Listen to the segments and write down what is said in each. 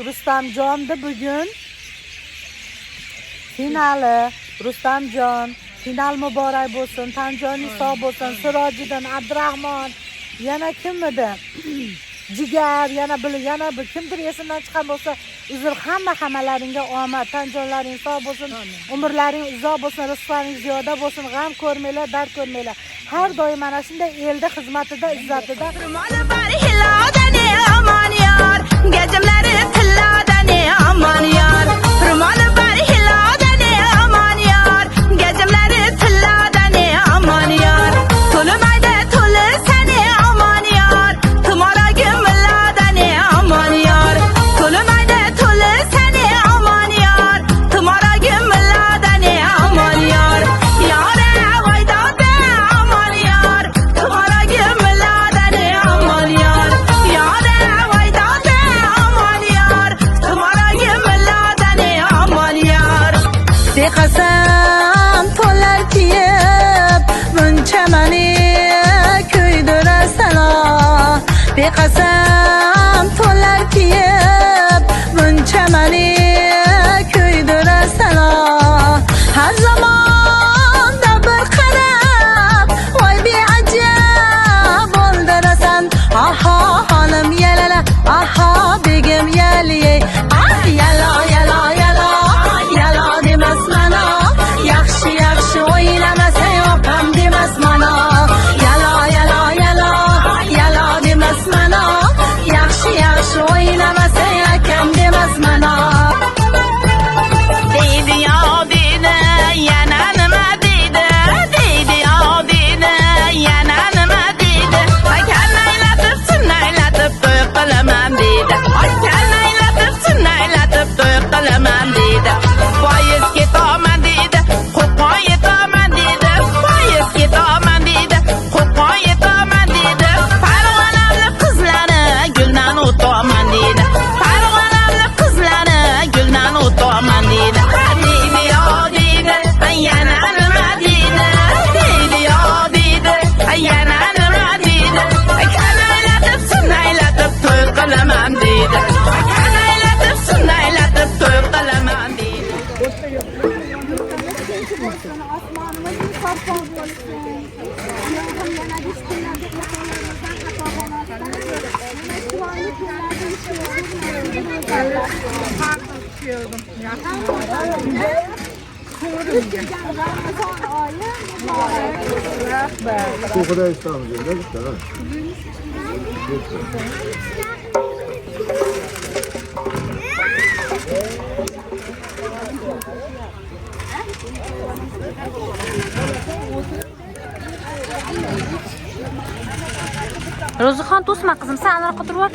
Rustamjonni bugun finali. Rustamjon, final muborak bo'lsin. Tanjoning sog' bo'lsin. Sirojiddin, Abdurahmon, yana kim edi? Jigar, yana bir kimdir esimdan chiqqan bo'lsa, uzr, hammalaringga omad. Tanjonlaring sog' bo'lsin, umrlaring uzoq bo'lsin, rizqlaring ziyoda bo'lsin, g'am ko'rmanglar, dard ko'rmanglar. Har doim mana shunday elda xizmatida, izzatida. Rumoli bor hilodani aman yor, gajimlari tilladani aman yor. Rumoli bor hilodani aman yor, gajimlari tilladani aman yor. To'limaydi to'li seni aman yor, tumoragim milladani aman yor. To'limaydi to'li seni aman yor, tumoragim milladani aman yor. Yore voydode aman yor, tumoragim milladani aman yor. Yore voydode aman yor, tumoragim milladani aman yor. Beqasam to'lar kiyib buncha mani kuydirasana. Beqasam to'lar kiyib buncha mani kuydirasana. Har zamonda bir qarab voy beajab o'ldirasan. Aha xonim yalala, aha begim yaliye. Ah yalo yalo yalo yalo demas mana. Yaxshi yaxshi o'ynamasa yoqam demas mana. Yalo yalo yalo yalo demas mana. Yaxshi yaxshi o'ynamasa yoqam demas mana. Deydi yo deydi, yana nima deydi? Deydi yo deydi, yana nima deydi? Kanaylatib sunnaylatib to'y qilaman deydi. Kanaylatib sunnaylatib to'y qilaman deydi. Foiz ketaman deydi, qo'qon yetaman deydi. Foiz ketaman deydi, qo'qon yetaman deydi. Farg'onali qizlari guldan o'taman deydi. Farg'onali qizlari guldan o'taman deydi. Deydi yo deydi, yana nima deydi? Deydi yo deydi, yana nima deydi? Kanaylatib sunnaylatib to'y qilaman deydi. Kanaylatib sunnaylatib to'y qilaman deydi. Osmonimizning sarpon bo'lsin. Yomg'ir yana kunlarda Ko'kda istamiz endi bitta. Ro'zixon to'sma qizim, sen anaqa turib ol.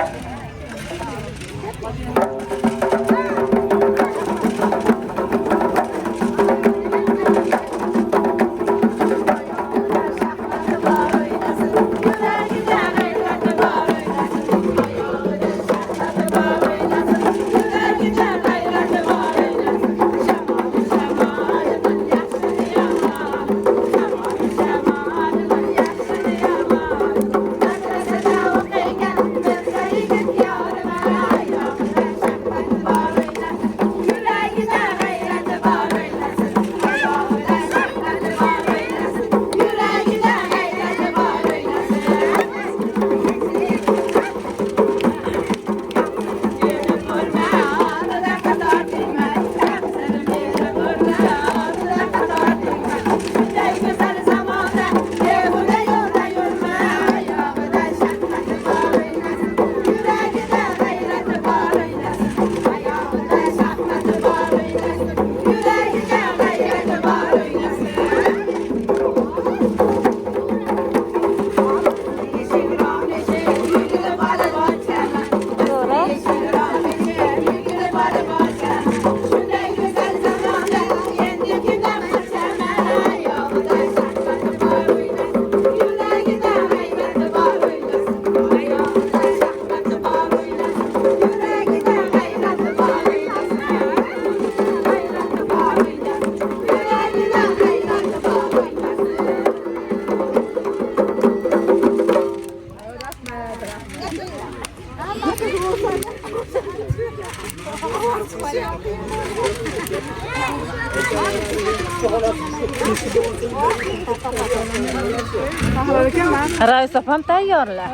Rais opam tayyorla.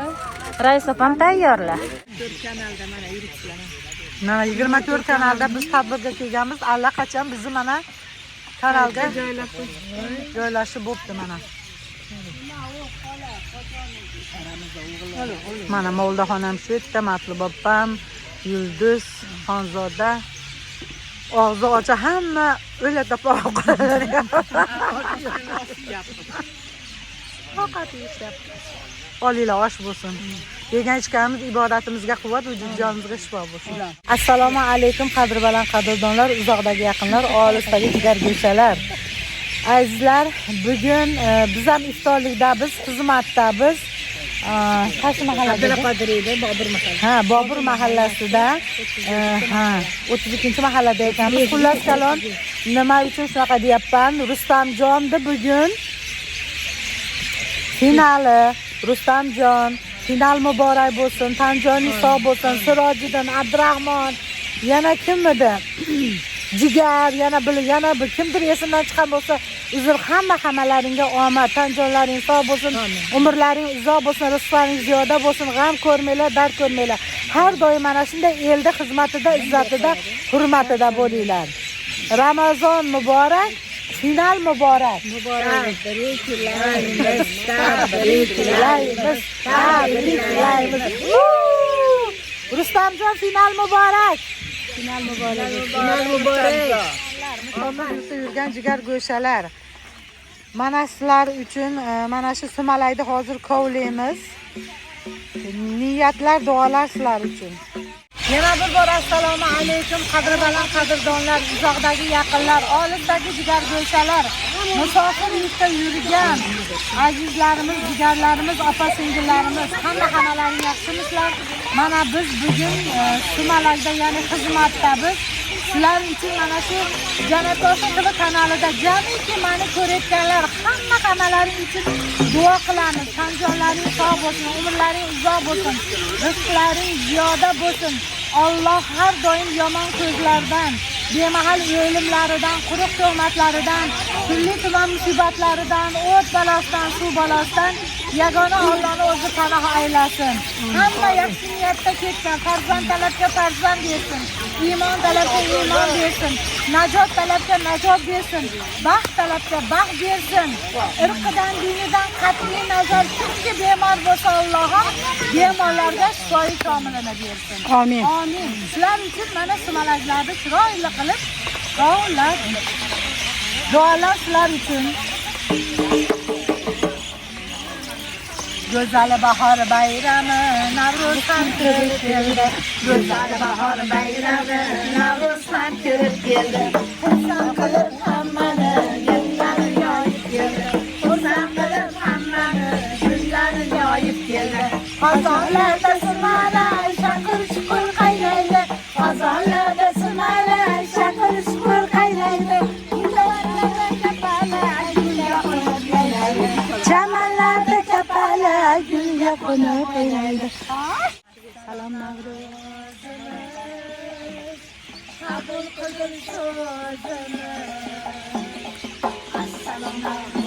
Rais opam tayyorla. Mana 24 kanalda biz tadbirga kelganmiz. Allaqachon bizni mana kanalga joylashib bo'pti mana. Mana Moldaxonam shu yerda, Matlub opam, Yulduz, Xonzoda. Og'zi ocha hamma o'ylab topib qoladi. Faqat ishyapti. Oliylar osh bo'lsin. Yegan ichganimiz ibodatimizga quvvat, vujudjonimizga shifo bo'lsin. Assalomu alaykum qadrbaland qadrdonlar, uzoqdagi yaqinlar, olisdagi jigargo'shalar. Azizlar, bugun biz ham iftorlikda, biz xizmatda, biz qaysi mahallada? Ha, Bobur mahallasida, 32-mahallada ekanmiz. Xullas kalon, nima uchun shunaqa deyapman? Rustamjonni bugun finali. Rustamjon, final muborak bo'lsin. Tanjoni sog' bo'lsin. Sirojiddin, Abdurahmon, yana kim edi? Jigar, yana bir kimdir esimdan chiqqan bo'lsa, uzr, hammalaringga omad. Tanjonlaring sog' bo'lsin, umrlaring uzoq bo'lsin, rizqlaring ziyoda bo'lsin, g'am ko'rmanglar, dard ko'rmanglar. Har doim mana shunday elda xizmatida, izzatida, hurmatida bo'linglar. Ramazon muborak. Final muborak. Tabriklaymiz. Rustamjon, final muborak. Final muborak. Muqommda yurgan jigar go'shalar. Mana sizlar uchun mana shu sumalayni hozir kovlaymiz. Niyatlar, duolar sizlar uchun. Yana bir bor assalomu alaykum qadrbaland qadrdonlar, uzoqdagi yaqinlar, olisdagi jigargo'shalar, musofir yurtda yurgan azizlarimiz, jigarlarimiz, opa-singillarimiz, hammalaring yaxshimisizlar? Mana biz bugun Sumalakda, ya'ni xizmatda biz sizlar uchun mana shu Janotoshim TV kanalida jamiki meni ko'rayotganlar hammalaring uchun duo qilamiz. Tanjonlaring sog' bo'lsin, umrlaring uzoq bo'lsin, rizqlaring ziyoda bo'lsin. Alloh har doim yomon ko'zlardan, bemahal o'limlaridan, quruq tuhmatlaridan, turli tuman musibatlaridan, o't balosidan, suv balosidan yagona Allohni o'zi panoh aylasin. Hamma yaxshi niyatda ketgan, farzand talabga farzand bersin, iymon talabga iymon bersin, najot talabga najot bersin, baxt talabga baxt bersin. Irqidan, dinidan qat'iy nazar kimga bemor bo'lsa Allohim bemorlarga shifoyi komilini bersin. Amin. Amin. Sizlar uchun mana sumalaklarni chiroyli qilib duolar sizlar uchun. Go'zal bahor bayrami, Navruz ham kirib keldi. Go'zal bahor bayrami, Navruz ham kirib keldi. Xursand qilib hammani gullarini yoyib keldi. Xursand qilib hammani gullarini yoyib keldi. Qozonlarda sumalak, shaqir shukur qaynaydi. Qozonlarda sumalak, shaqir shukur qaynaydi. Chamanlarda kapalak gulga qo'nib o'ynaydi. Salom Navruzimiz, qabul qilgin so'zimiz. Assalomu